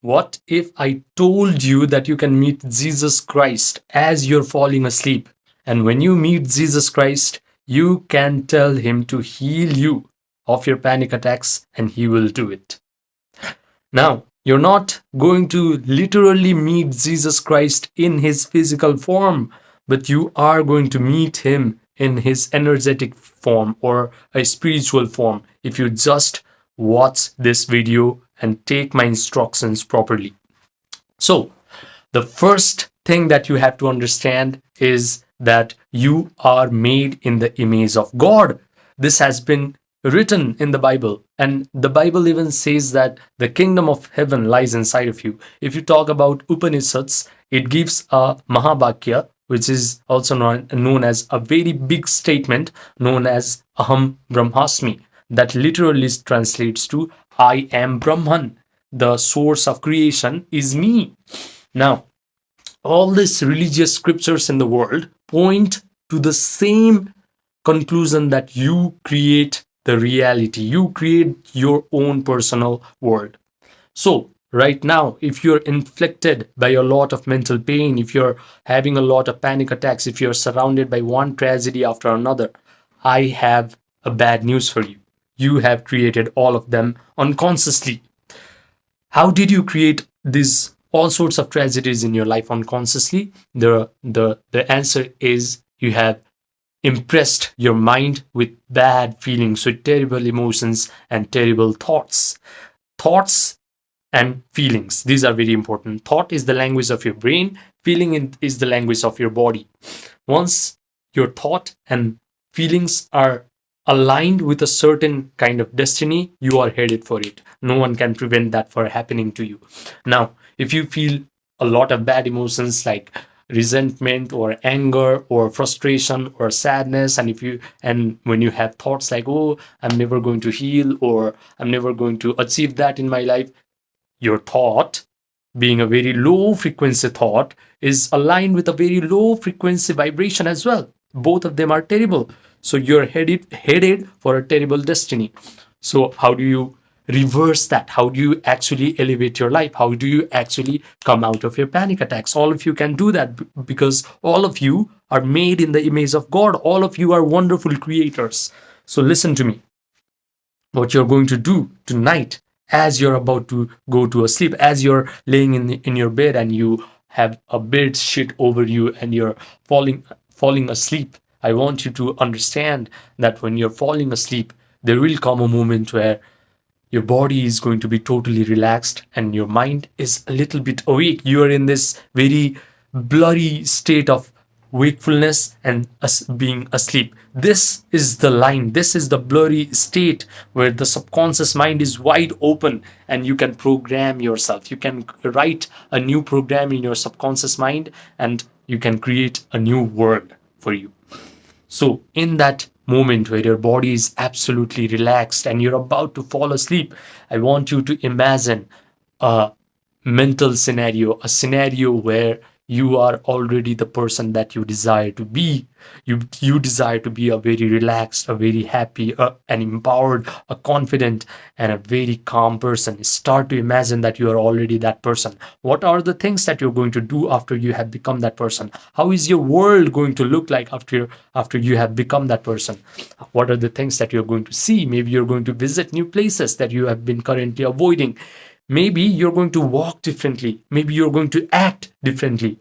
What if I told you that you can meet Jesus Christ as you're falling asleep? And when you meet Jesus Christ, you can tell him to heal you of your panic attacks, and he will do it. Now, you're not going to literally meet Jesus Christ in his physical form, but you are going to meet him in his energetic form or a spiritual form if you just watch this video and take my instructions properly. So, the first thing that you have to understand is that you are made in the image of God. This has been written in the Bible, and the Bible even says that the kingdom of heaven lies inside of you. If you talk about Upanishads, it gives a Mahabhakya, which is also known as a very big statement known as Aham Brahmasmi, that literally translates to I am Brahman. The source of creation is me. Now, all these religious scriptures in the world point to the same conclusion that you create the reality, you create your own personal world. So, right now, if you're inflicted by a lot of mental pain, if you're having a lot of panic attacks, if you're surrounded by one tragedy after another, I have a bad news for you. You have created all of them unconsciously. How did you create these all sorts of tragedies in your life unconsciously? The answer is you have impressed your mind with bad feelings, with terrible emotions and terrible thoughts. Thoughts and feelings, these are very important. Thought is the language of your brain, feeling is the language of your body. Once your thought and feelings are aligned with a certain kind of destiny, you are headed for it. No one can prevent that from happening to you. Now, if you feel a lot of bad emotions like resentment or anger or frustration or sadness, and when you have thoughts like, oh, I'm never going to heal, or I'm never going to achieve that in my life, your thought, being a very low frequency thought, is aligned with a very low frequency vibration as well. Both of them are terrible. So you're headed for a terrible destiny. So how do you reverse that? How do you actually elevate your life? How do you actually come out of your panic attacks? All of you can do that because all of you are made in the image of God. All of you are wonderful creators. So listen to me. What you're going to do tonight, as you're about to go to a sleep, as you're laying in your bed and you have a bed sheet over you and you're falling asleep, I want you to understand that when you're falling asleep, there will come a moment where your body is going to be totally relaxed and your mind is a little bit awake. You are in this very blurry state of wakefulness and being asleep. This is the line, this is the blurry state where the subconscious mind is wide open and you can program yourself. You can write a new program in your subconscious mind and you can create a new world for you. So, in that moment where your body is absolutely relaxed and you're about to fall asleep, I want you to imagine a mental scenario, a scenario where you are already the person that you desire to be. You desire to be a very relaxed, a very happy, an empowered, a confident, and a very calm person. Start to imagine that you are already that person. What are the things that you're going to do after you have become that person? How is your world going to look like after you have become that person? What are the things that you're going to see? Maybe you're going to visit new places that you have been currently avoiding. Maybe you're going to walk differently. Maybe you're going to act differently.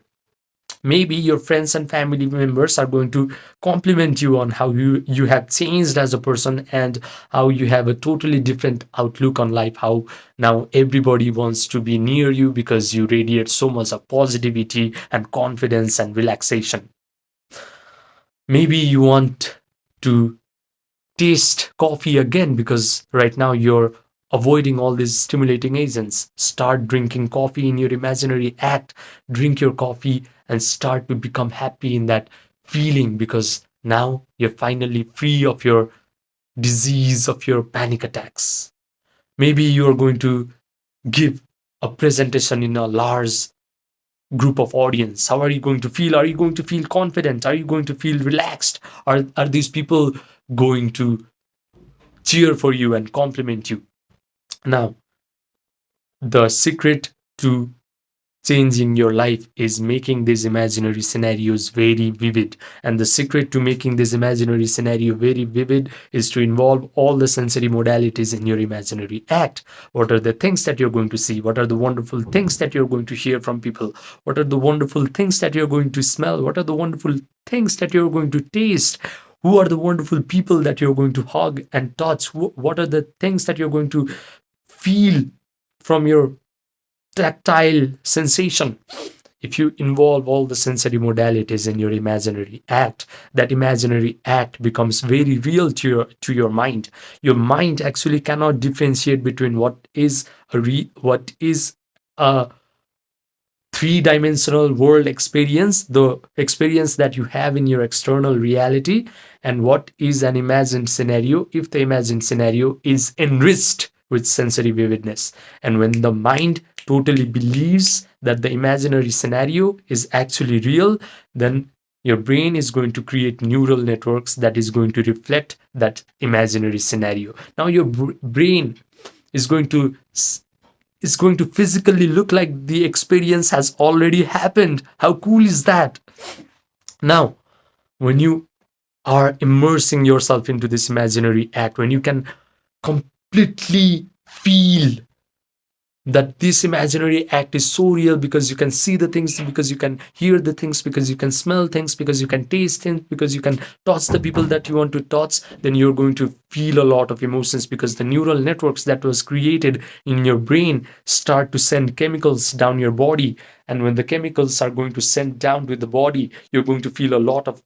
Maybe your friends and family members are going to compliment you on how you have changed as a person and how you have a totally different outlook on life, how now everybody wants to be near you because you radiate so much of positivity and confidence and relaxation. Maybe you want to taste coffee again because right now you're avoiding all these stimulating agents. Start drinking coffee in your imaginary act. Drink your coffee and start to become happy in that feeling because now you're finally free of your disease, of your panic attacks. Maybe you're going to give a presentation in a large group of audience. How are you going to feel? Are you going to feel confident? Are you going to feel relaxed? Are these people going to cheer for you and compliment you? Now, the secret to changing your life is making these imaginary scenarios very vivid. And the secret to making this imaginary scenario very vivid is to involve all the sensory modalities in your imaginary act. What are the things that you're going to see? What are the wonderful things that you're going to hear from people? What are the wonderful things that you're going to smell? What are the wonderful things that you're going to taste? Who are the wonderful people that you're going to hug and touch? What are the things that you're going to feel from your tactile sensation? If you involve all the sensory modalities in your imaginary act, that imaginary act becomes very real to your mind. Your mind actually cannot differentiate between what is a three-dimensional world experience, the experience that you have in your external reality, and what is an imagined scenario if the imagined scenario is enriched with sensory vividness. And when the mind totally believes that the imaginary scenario is actually real, then your brain is going to create neural networks that is going to reflect that imaginary scenario. Now your brain is going to physically look like the experience has already happened. How cool is that? Now, when you are immersing yourself into this imaginary act, when you can completely feel that this imaginary act is so real, because you can see the things, because you can hear the things, because you can smell things, because you can taste things, because you can touch the people that you want to touch, then you're going to feel a lot of emotions, because the neural networks that was created in your brain start to send chemicals down your body. And when the chemicals are going to send down to the body, you're going to feel a lot of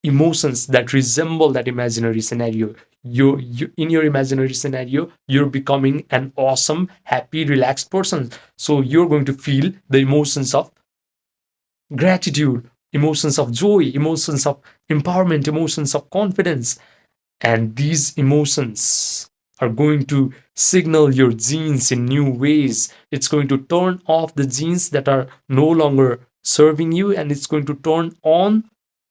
emotions that resemble that imaginary scenario. You in your imaginary scenario, you're becoming an awesome, happy, relaxed person. So you're going to feel the emotions of gratitude, emotions of joy, emotions of empowerment, emotions of confidence. And these emotions are going to signal your genes in new ways. It's going to turn off the genes that are no longer serving you, and it's going to turn on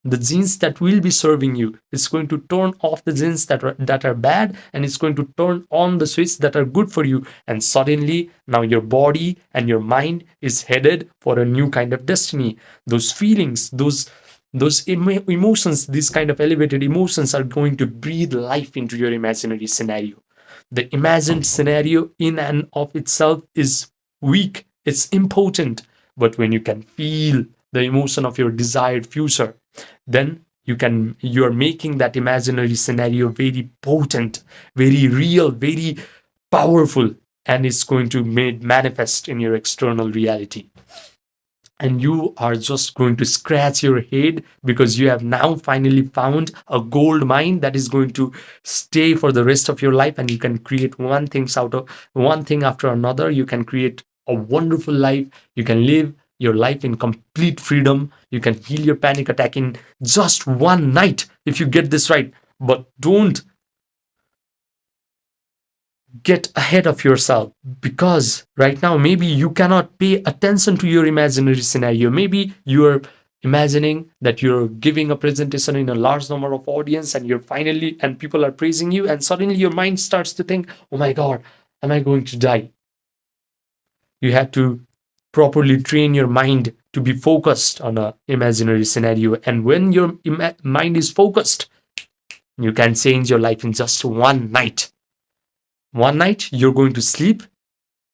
the genes that will be serving you. It's going to turn off the genes that are bad, and it's going to turn on the switch that are good for you. And suddenly now your body and your mind is headed for a new kind of destiny. Those feelings, those emotions, these kind of elevated emotions are going to breathe life into your imaginary scenario. The imagined scenario in and of itself is weak, it's impotent. But when you can feel the emotion of your desired future, then you are making that imaginary scenario very potent, very real, very powerful, and it's going to manifest in your external reality. And you are just going to scratch your head, because you have now finally found a gold mine that is going to stay for the rest of your life. And you can create one thing after another. You can create a wonderful life. You can live your life in complete freedom. You can heal your panic attack in just one night if you get this right. But don't get ahead of yourself, because right now maybe you cannot pay attention to your imaginary scenario. Maybe you are imagining that you're giving a presentation in a large number of audience, and people are praising you, and suddenly your mind starts to think, oh my god, am I going to die? You have to properly train your mind to be focused on a imaginary scenario. And when your mind is focused, you can change your life in just one night. One night you're going to sleep,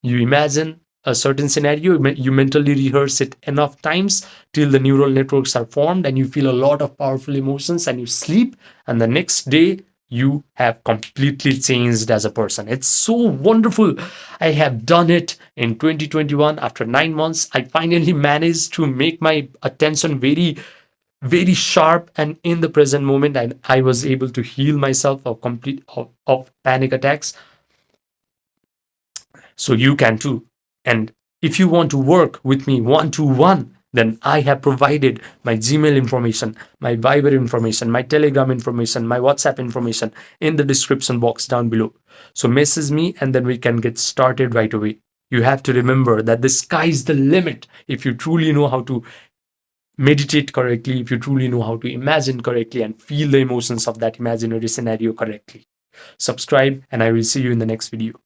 you imagine a certain scenario, you mentally rehearse it enough times till the neural networks are formed, and you feel a lot of powerful emotions, and you sleep, and the next day you have completely changed as a person. It's so wonderful. I have done it in 2021. After 9 months, I finally managed to make my attention very, very sharp and in the present moment, and I was able to heal myself of panic attacks. So you can too. And if you want to work with me one-to-one, then I have provided my Gmail information, my Viber information, my Telegram information, my WhatsApp information in the description box down below. So message me, and then we can get started right away. You have to remember that the sky is the limit if you truly know how to meditate correctly, if you truly know how to imagine correctly and feel the emotions of that imaginary scenario correctly. Subscribe, and I will see you in the next video.